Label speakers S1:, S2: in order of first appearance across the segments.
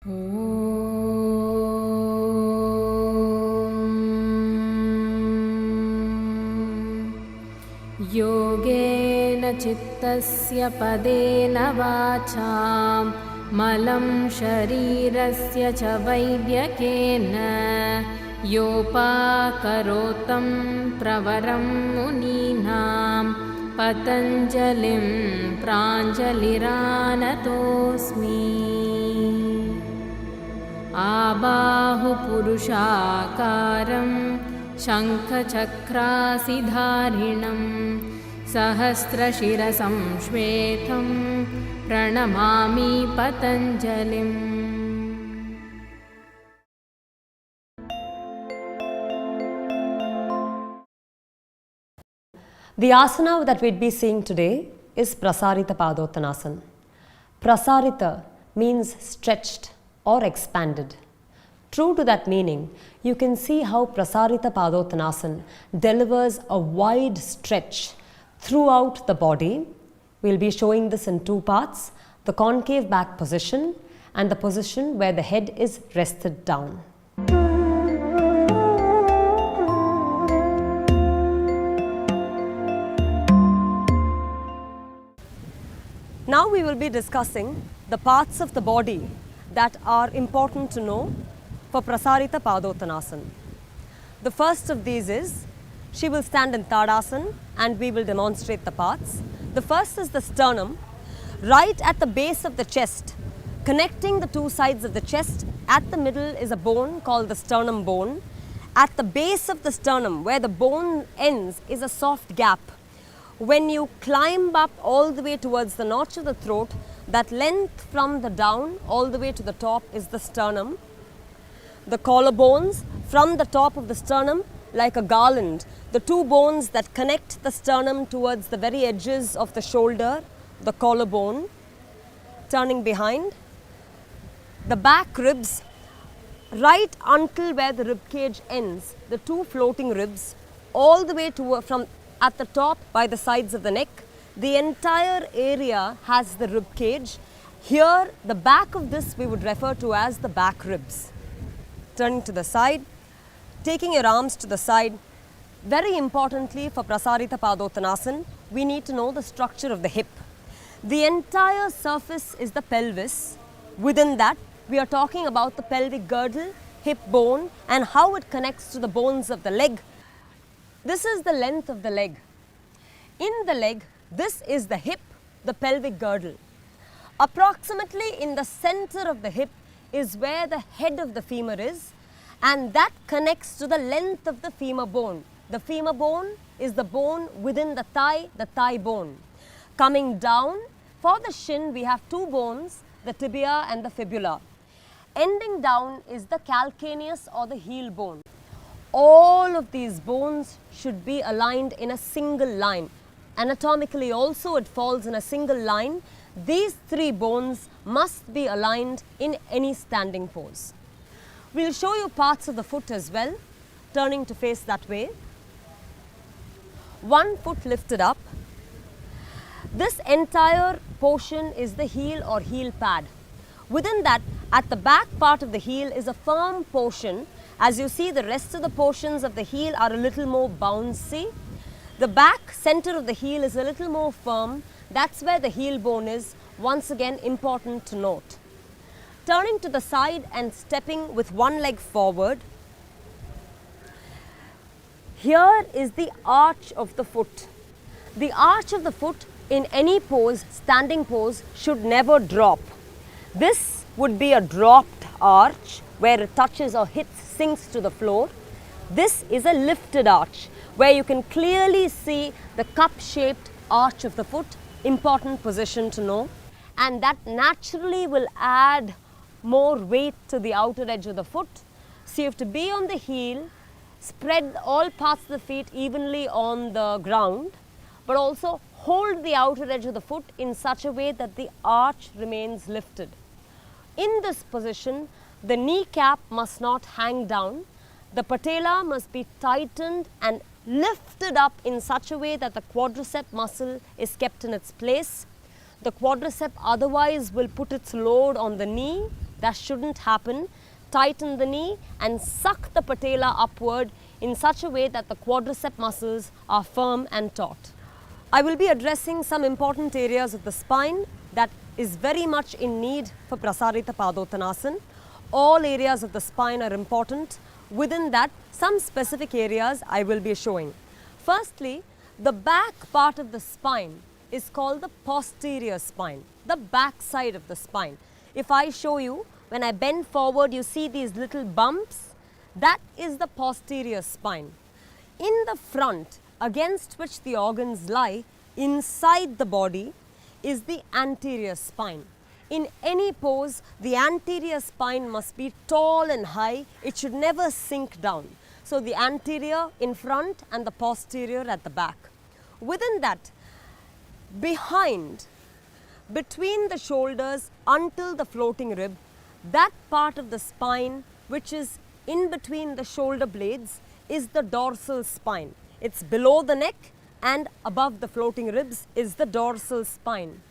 S1: योगेन चित्तस्य पदेन वाचां मलं शरीरस्य च वैद्यकेन योपाकरोतं प्रवरं मुनीनां पतञ्जलिं प्राञ्जलिरानतोऽस्मि। आबाहुपुरुषाकारं शङ्खचक्रासिधारिणं सहस्रशिरसं श्वेतं प्रणमामि पतञ्जलिम्।
S2: The asana that we'd be seeing today is Prasarita Padhottanasana. Prasarita means stretched or expanded. True to that meaning, you can see how Prasarita Padhottanasana delivers a wide stretch throughout the body. We'll be showing this in two parts, the concave back position and the position where the head is rested down. Now we will be discussing the parts of the body that are important to know for Prasarita Padhottanasana. The first of these is, she will stand in Tadasana and we will demonstrate the parts. The first is the sternum, right at the base of the chest, connecting the two sides of the chest. At the middle is a bone called the sternum bone. At the base of the sternum, where the bone ends, is a soft gap. When you climb up all the way towards the notch of the throat, that length from the down all the way to the top is the sternum. The collarbones from the top of the sternum, like a garland, the two bones that connect the sternum towards the very edges of the shoulder, the collarbone, turning behind. The back ribs, right until where the rib cage ends, the two floating ribs, all the way to from at the top by the sides of the neck. The entire area has the rib cage. Here, the back of this we would refer to as the back ribs. Turning to the side, taking your arms to the side. Very importantly for Prasarita Padhottanasana, we need to know the structure of the hip. The entire surface is the pelvis. Within that, we are talking about the pelvic girdle, hip bone, and how it connects to the bones of the leg. This is the length of the leg. In the leg, this is the hip, the pelvic girdle. Approximately in the center of the hip is where the head of the femur is, and that connects to the length of the femur bone. The femur bone is the bone within the thigh bone. Coming down, for the shin we have two bones, the tibia and the fibula. Ending down is the calcaneus or the heel bone. All of these bones should be aligned in a single line. Anatomically also it falls in a single line. These three bones must be aligned in any standing pose. We'll show you parts of the foot as well, turning to face that way. One foot lifted up. This entire portion is the heel or heel pad. Within that, at the back part of the heel is a firm portion. As you see, the rest of the portions of the heel are a little more bouncy. The back center of the heel is a little more firm. That's where the heel bone is. Once again, important to note. Turning to the side and stepping with one leg forward. Here is the arch of the foot. The arch of the foot in any pose, standing pose, should never drop. This would be a dropped arch where it touches or hits, sinks to the floor. This is a lifted arch where you can clearly see the cup-shaped arch of the foot. Important position to know. And that naturally will add more weight to the outer edge of the foot. So you have to be on the heel, spread all parts of the feet evenly on the ground, but also hold the outer edge of the foot in such a way that the arch remains lifted. In this position, the kneecap must not hang down. The patella must be tightened and lifted up in such a way that the quadricep muscle is kept in its place. The quadricep otherwise will put its load on the knee, That shouldn't happen. Tighten the knee and suck the patella upward in such a way that the quadricep muscles are firm and taut. I will be addressing some important areas of the spine that is very much in need for Prasarita Padhottanasana. All areas of the spine are important. Within that, some specific areas I will be showing. Firstly, the back part of the spine is called the posterior spine, the back side of the spine. If I show you, when I bend forward, you see these little bumps. That is the posterior spine. In the front, against which the organs lie, inside the body, is the anterior spine. In any pose, the anterior spine must be tall and high. It should never sink down. So the anterior in front and the posterior at the back. Within that, behind, between the shoulders until the floating rib, that part of the spine which is in between the shoulder blades is the dorsal spine. It's below the neck and above the floating ribs is the dorsal spine.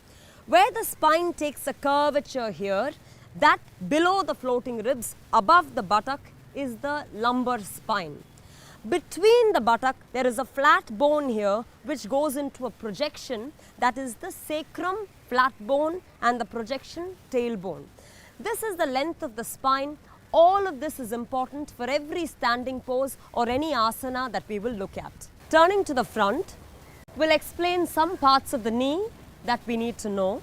S2: Where the spine takes a curvature here, that below the floating ribs, above the buttock, is the lumbar spine. Between the buttock, there is a flat bone here which goes into a projection, that is the sacrum, flat bone, and the projection, tailbone. This is the length of the spine. All of this is important for every standing pose or any asana that we will look at. Turning to the front, we'll explain some parts of the knee that we need to know.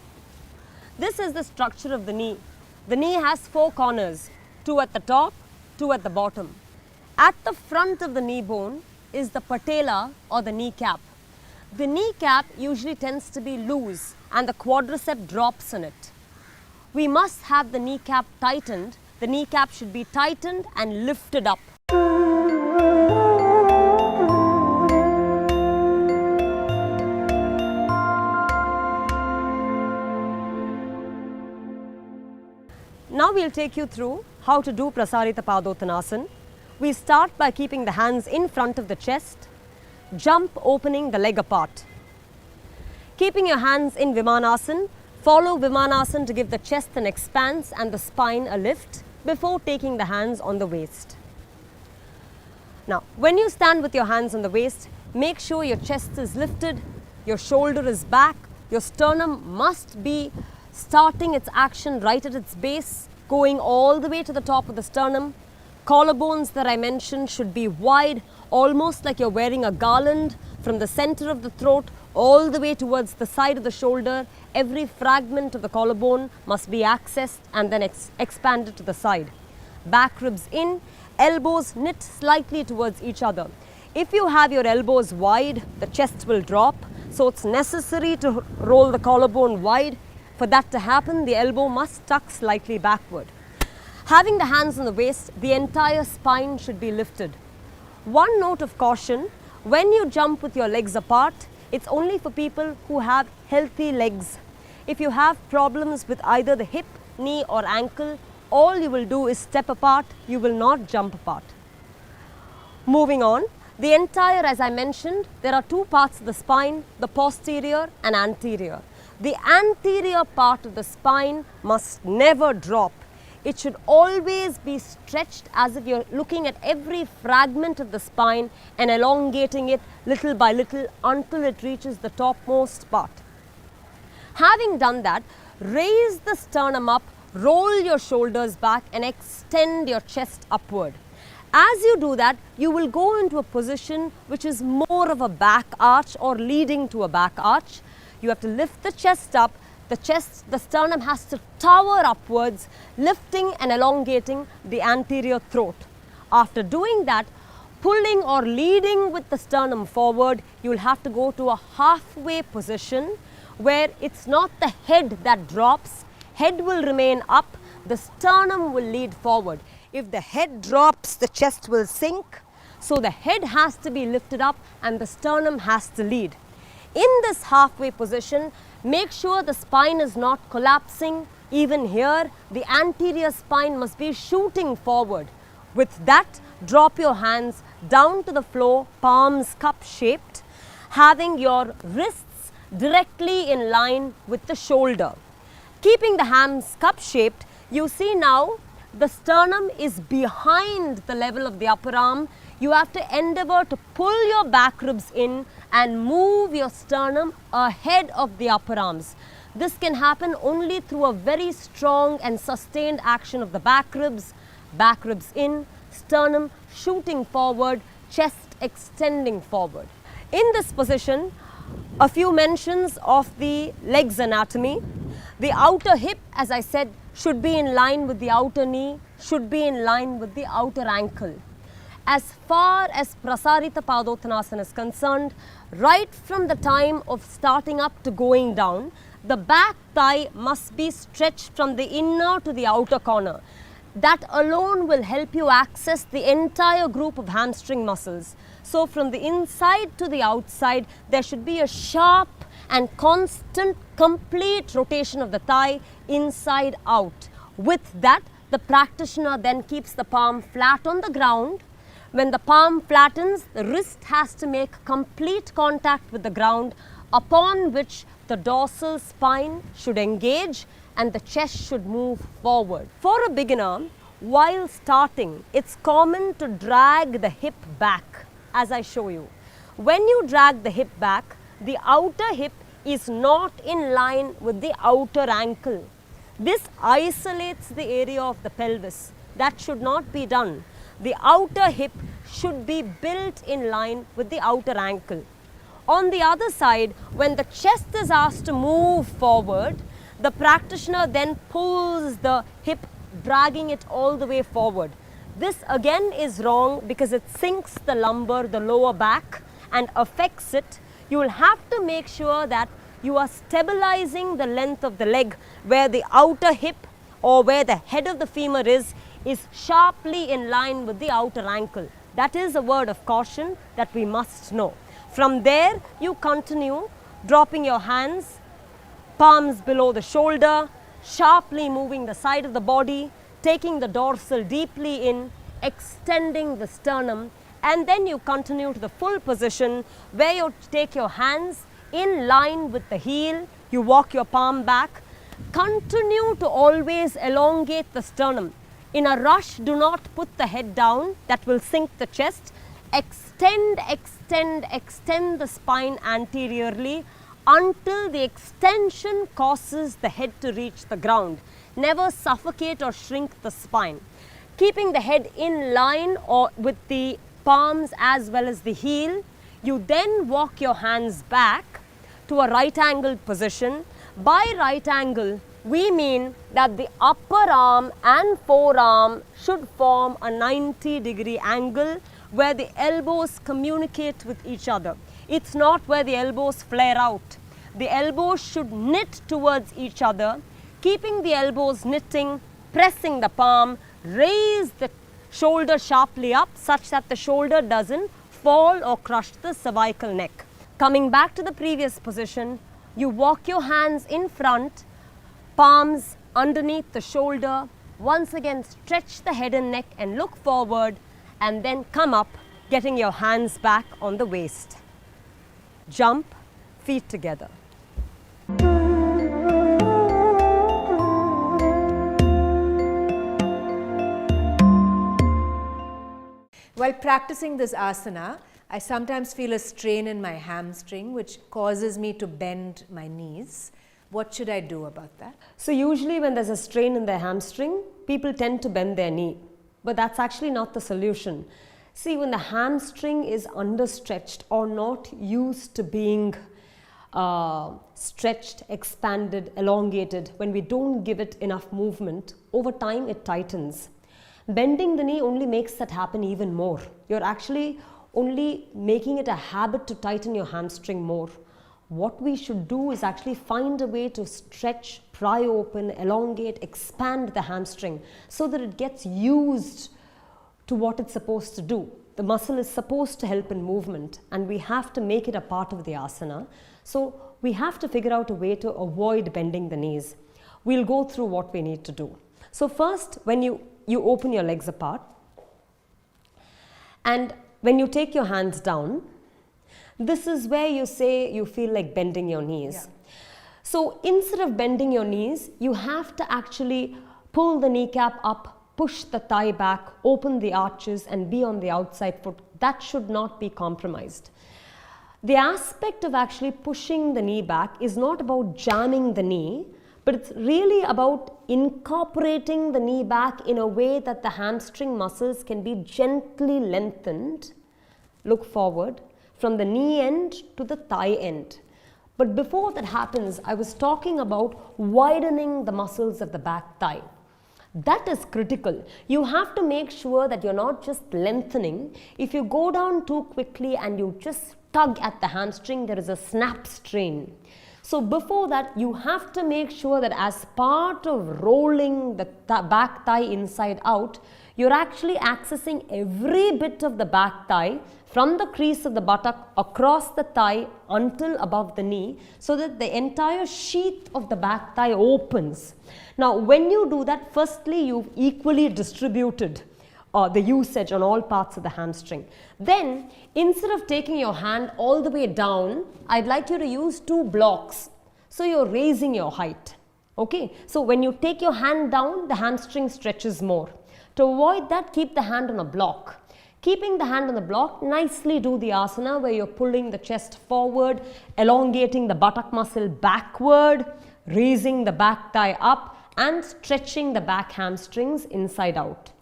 S2: This is the structure of the knee. The knee has 4 corners, 2 at the top, 2 at the bottom. At the front of the knee bone is the patella or the kneecap. The kneecap usually tends to be loose and the quadricep drops in it. We must have the kneecap tightened. The kneecap should be tightened and lifted up. Now we'll take you through how to do Prasarita Padhottanasana. We start by keeping the hands in front of the chest, jump opening the leg apart. Keeping your hands in Vimanasana, follow Vimanasana to give the chest an expanse and the spine a lift before taking the hands on the waist. Now, when you stand with your hands on the waist, make sure your chest is lifted, your shoulder is back, your sternum must be starting its action right at its base, going all the way to the top of the sternum. Collarbones that I mentioned should be wide, almost like you're wearing a garland from the center of the throat all the way towards the side of the shoulder. Every fragment of the collarbone must be accessed and then expanded to the side. Back ribs in, elbows knit slightly towards each other. If you have your elbows wide, the chest will drop, so it's necessary to roll the collarbone wide. For that to happen, the elbow must tuck slightly backward. Having the hands on the waist, the entire spine should be lifted. One note of caution, when you jump with your legs apart, it's only for people who have healthy legs. If you have problems with either the hip, knee or ankle, all you will do is step apart, you will not jump apart. Moving on, the entire, as I mentioned, there are 2 parts of the spine, the posterior and anterior. The anterior part of the spine must never drop. It should always be stretched as if you're looking at every fragment of the spine and elongating it little by little until it reaches the topmost part. Having done that, raise the sternum up, roll your shoulders back and extend your chest upward. As you do that, you will go into a position which is more of a back arch or leading to a back arch. You have to lift the chest up. The sternum has to tower upwards, lifting and elongating the anterior throat. After doing that, pulling or leading with the sternum forward, you will have to go to a halfway position where it's not the head that drops. Head will remain up, the sternum will lead forward. If the head drops, the chest will sink. So the head has to be lifted up and the sternum has to lead. In this halfway position, make sure the spine is not collapsing. Even here, the anterior spine must be shooting forward. With that, drop your hands down to the floor, palms cup shaped, having your wrists directly in line with the shoulder. Keeping the hands cup shaped, You see now the sternum is behind the level of the upper arm. You have to endeavor to pull your back ribs in and move your sternum ahead of the upper arms. This can happen only through a very strong and sustained action of the back ribs in, sternum shooting forward, chest extending forward. In this position, a few mentions of the legs anatomy. The outer hip, as I said, should be in line with the outer knee, should be in line with the outer ankle. As far as Prasarita Padhottanasana is concerned, right from the time of starting up to going down, the back thigh must be stretched from the inner to the outer corner. That alone will help you access the entire group of hamstring muscles. So from the inside to the outside, there should be a sharp and constant, complete rotation of the thigh inside out. With that, the practitioner then keeps the palm flat on the ground. When the palm flattens, the wrist has to make complete contact with the ground, upon which the dorsal spine should engage and the chest should move forward. For a beginner, while starting, it's common to drag the hip back, as I show you. When you drag the hip back, the outer hip is not in line with the outer ankle. This isolates the area of the pelvis. That should not be done. The outer hip should be built in line with the outer ankle. On the other side, when the chest is asked to move forward, the practitioner then pulls the hip, dragging it all the way forward. This again is wrong because it sinks the lumbar, the lower back, and affects it. You will have to make sure that you are stabilizing the length of the leg where the outer hip or where the head of the femur is sharply in line with the outer ankle. That is a word of caution that we must know. From there, you continue dropping your hands, palms below the shoulder, sharply moving the side of the body, taking the dorsal deeply in, extending the sternum, and then you continue to the full position where you take your hands in line with the heel, you walk your palm back. Continue to always elongate the sternum. In a rush, do not put the head down, that will sink the chest. Extend, extend, extend the spine anteriorly until the extension causes the head to reach the ground. Never suffocate or shrink the spine. Keeping the head in line or with the palms as well as the heel, you then walk your hands back to a right angled position. By right angle, we mean that the upper arm and forearm should form a 90-degree angle where the elbows communicate with each other. It's not where the elbows flare out. The elbows should knit towards each other, keeping the elbows knitting, pressing the palm, raise the shoulder sharply up such that the shoulder doesn't fall or crush the cervical neck. Coming back to the previous position, you walk your hands in front, palms underneath the shoulder. Once again, stretch the head and neck and look forward, and then come up, getting your hands back on the waist. Jump, feet together.
S3: While practicing this asana, I sometimes feel a strain in my hamstring which causes me to bend my knees. What should I do about that?
S2: So usually when there's a strain in their hamstring, people tend to bend their knee, but that's actually not the solution. See, when the hamstring is understretched or not used to being stretched, expanded, elongated, when we don't give it enough movement, over time it tightens. Bending the knee only makes that happen even more. You're actually only making it a habit to tighten your hamstring more. What we should do is actually find a way to stretch, pry open, elongate, expand the hamstring so that it gets used to what it's supposed to do. The muscle is supposed to help in movement, and we have to make it a part of the asana. So we have to figure out a way to avoid bending the knees. We'll go through what we need to do. So first, when you open your legs apart, and when you take your hands down, this is where you say you feel like bending your knees. Yeah. So instead of bending your knees, you have to actually pull the kneecap up, push the thigh back, open the arches and be on the outside foot. That should not be compromised. The aspect of actually pushing the knee back is not about jamming the knee, but it's really about incorporating the knee back in a way that the hamstring muscles can be gently lengthened. Look forward from the knee end to the thigh end. But before that happens, I was talking about widening the muscles of the back thigh. That is critical. You have to make sure that you're not just lengthening. If you go down too quickly and you just tug at the hamstring, there is a snap strain. So before that, you have to make sure that as part of rolling the back thigh inside out, you're actually accessing every bit of the back thigh from the crease of the buttock across the thigh until above the knee, so that the entire sheath of the back thigh opens. Now, when you do that, firstly, you've equally distributed the usage on all parts of the hamstring. Then, instead of taking your hand all the way down, I'd like you to use two blocks. So you're raising your height. Okay, so when you take your hand down, the hamstring stretches more. To avoid that, keep the hand on a block. Keeping the hand on the block, nicely do the asana where you're pulling the chest forward, elongating the buttock muscle backward, raising the back thigh up and stretching the back hamstrings inside out.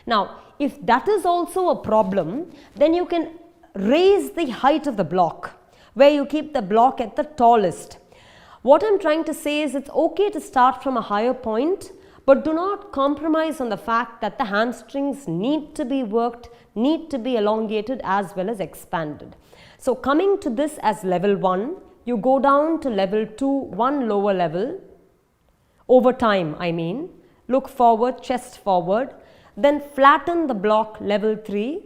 S2: Now, if that is also a problem, then you can raise the height of the block where you keep the block at the tallest. What I'm trying to say is it's okay to start from a higher point, but do not compromise on the fact that the hamstrings need to be worked, need to be elongated as well as expanded. So coming to this as level 1, you go down to level 2, one lower level, over time I mean, look forward, chest forward, then flatten the block level 3,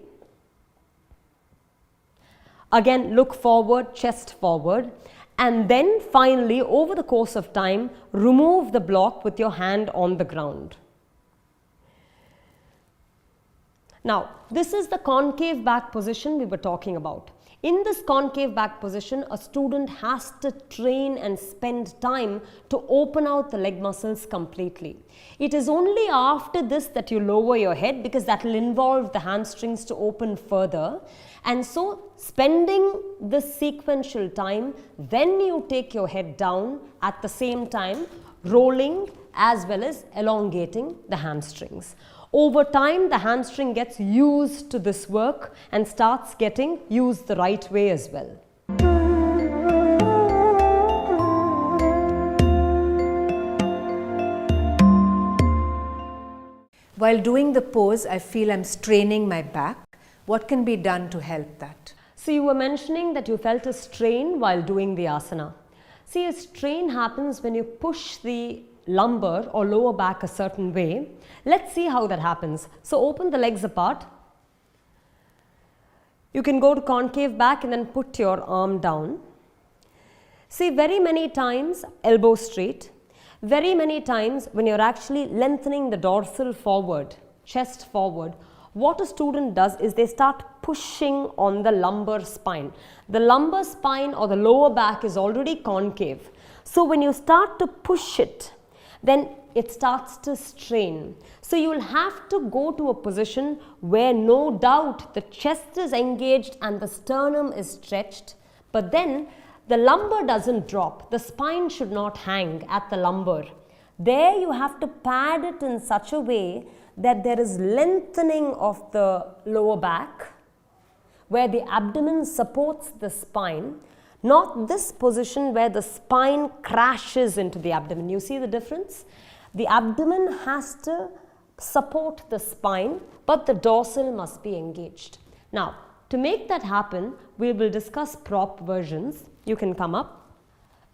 S2: again look forward, chest forward, and then finally over the course of time, remove the block with your hand on the ground. Now, this is the concave back position we were talking about. In this concave back position, a student has to train and spend time to open out the leg muscles completely. It is only after this that you lower your head, because that will involve the hamstrings to open further. And so, spending this sequential time, then you take your head down at the same time, rolling as well as elongating the hamstrings. Over time, the hamstring gets used to this work and starts getting used the right way as well.
S3: While doing the pose, I feel I'm straining my back. What can be done to help that?
S2: So you were mentioning that you felt a strain while doing the asana. See, a strain happens when you push the lumbar or lower back a certain way. Let's see how that happens. So open the legs apart. You can go to concave back and then put your arm down. See, very many times elbow straight. Very many times when you're actually lengthening the dorsal forward, chest forward, what a student does is they start pushing on the lumbar spine. The lumbar spine or the lower back is already concave. So when you start to push it, then it starts to strain. So you will have to go to a position where no doubt the chest is engaged and the sternum is stretched, but then the lumbar doesn't drop. The spine should not hang at the lumbar. There you have to pad it in such a way that there is lengthening of the lower back, where the abdomen supports the spine, not this position where the spine crashes into the abdomen. You see the difference? The abdomen has to support the spine, but the dorsal must be engaged. Now, to make that happen, we will discuss prop versions. You can come up.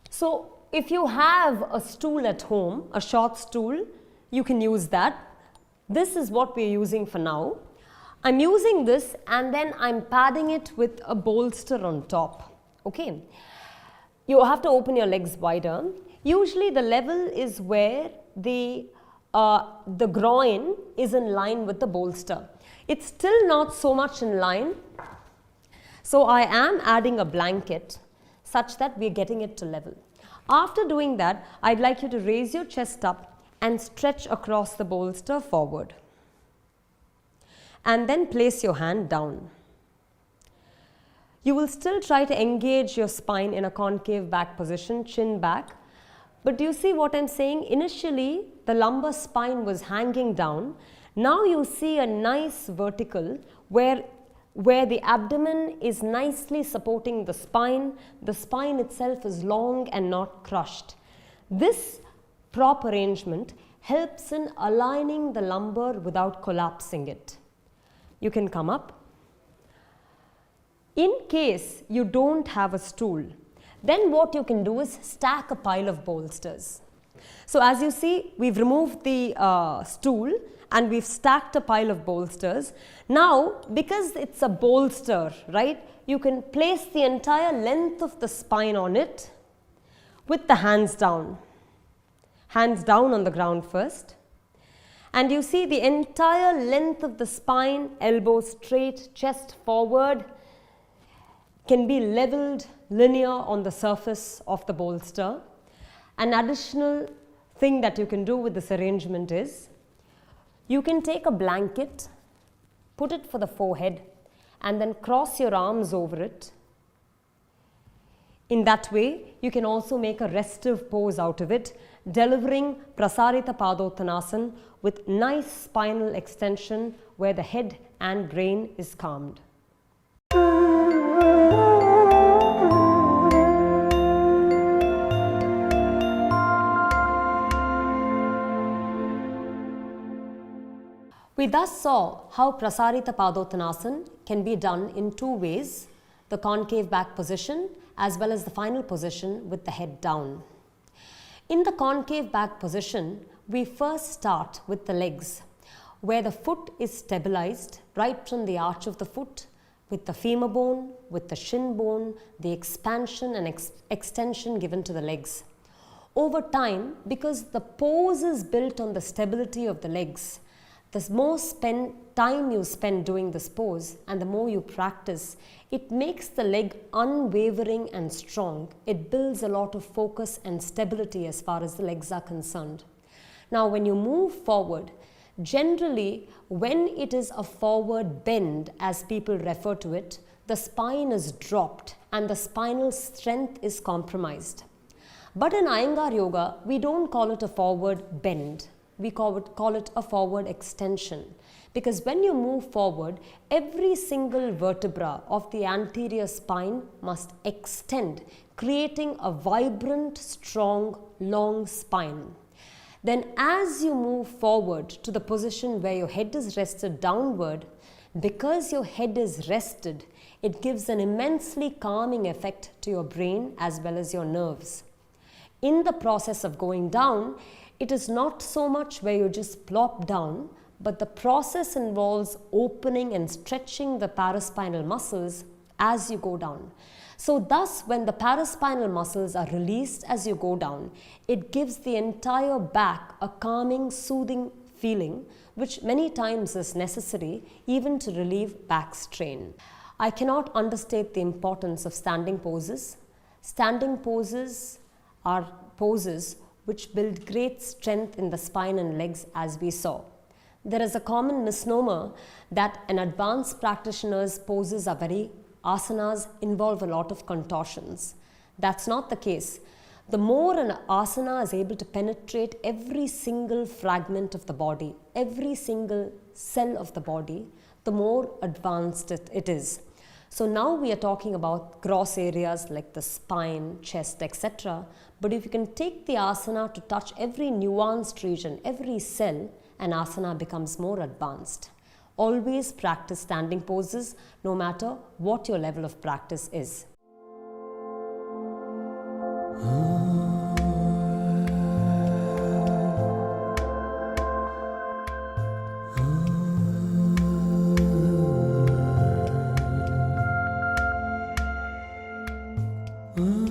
S2: So, if you have a stool at home, a short stool, you can use that. This is what we are using for now. I'm using this and then I'm padding it with a bolster on top. Okay. You have to open your legs wider. Usually the level is where the groin is in line with the bolster. It's still not so much in line. So I am adding a blanket such that we are getting it to level. After doing that, I'd like you to raise your chest up and stretch across the bolster forward. And then place your hand down. You will still try to engage your spine in a concave back position, chin back. But do you see what I'm saying? Initially, the lumbar spine was hanging down. Now you see a nice vertical where the abdomen is nicely supporting the spine. The spine itself is long and not crushed. This prop arrangement helps in aligning the lumbar without collapsing it. You can come up. In case you don't have a stool, then what you can do is stack a pile of bolsters. So as you see, we've removed the stool and we've stacked a pile of bolsters. Now, because it's a bolster, right, you can place the entire length of the spine on it with the hands down. Hands down on the ground first. And you see the entire length of the spine, elbows straight, chest forward, can be leveled linear on the surface of the bolster. An additional thing that you can do with this arrangement is, you can take a blanket, put it for the forehead, and then cross your arms over it. In that way, you can also make a restive pose out of it, delivering Prasarita Padhottanasana with nice spinal extension where the head and brain is calmed. We thus saw how Prasarita Padhottanasana can be done in two ways, the concave back position as well as the final position with the head down. In the concave back position, we first start with the legs, where the foot is stabilized right from the arch of the foot with the femur bone, with the shin bone, the expansion and extension given to the legs. Over time, because the pose is built on the stability of the legs, the more time you spend doing this pose and the more you practice, it makes the leg unwavering and strong. It builds a lot of focus and stability as far as the legs are concerned. Now, when you move forward, generally when it is a forward bend, as people refer to it, the spine is dropped and the spinal strength is compromised. But in Iyengar Yoga, we don't call it a forward bend. We call it a forward extension, because when you move forward, every single vertebra of the anterior spine must extend, creating a vibrant, strong, long spine. Then as you move forward to the position where your head is rested downward, because your head is rested, it gives an immensely calming effect to your brain as well as your nerves. In the process of going down, it is not so much where you just plop down, but the process involves opening and stretching the paraspinal muscles as you go down. So thus, when the paraspinal muscles are released as you go down, it gives the entire back a calming, soothing feeling, which many times is necessary even to relieve back strain. I cannot understate the importance of standing poses. Standing poses are poses which build great strength in the spine and legs, as we saw. There is a common misnomer that an advanced practitioner's poses are asanas involve a lot of contortions. That's not the case. The more an asana is able to penetrate every single fragment of the body, every single cell of the body, the more advanced it is. So now we are talking about gross areas like the spine, chest, etc. But if you can take the asana to touch every nuanced region, every cell, an asana becomes more advanced. Always practice standing poses, no matter what your level of practice is.
S4: Mm.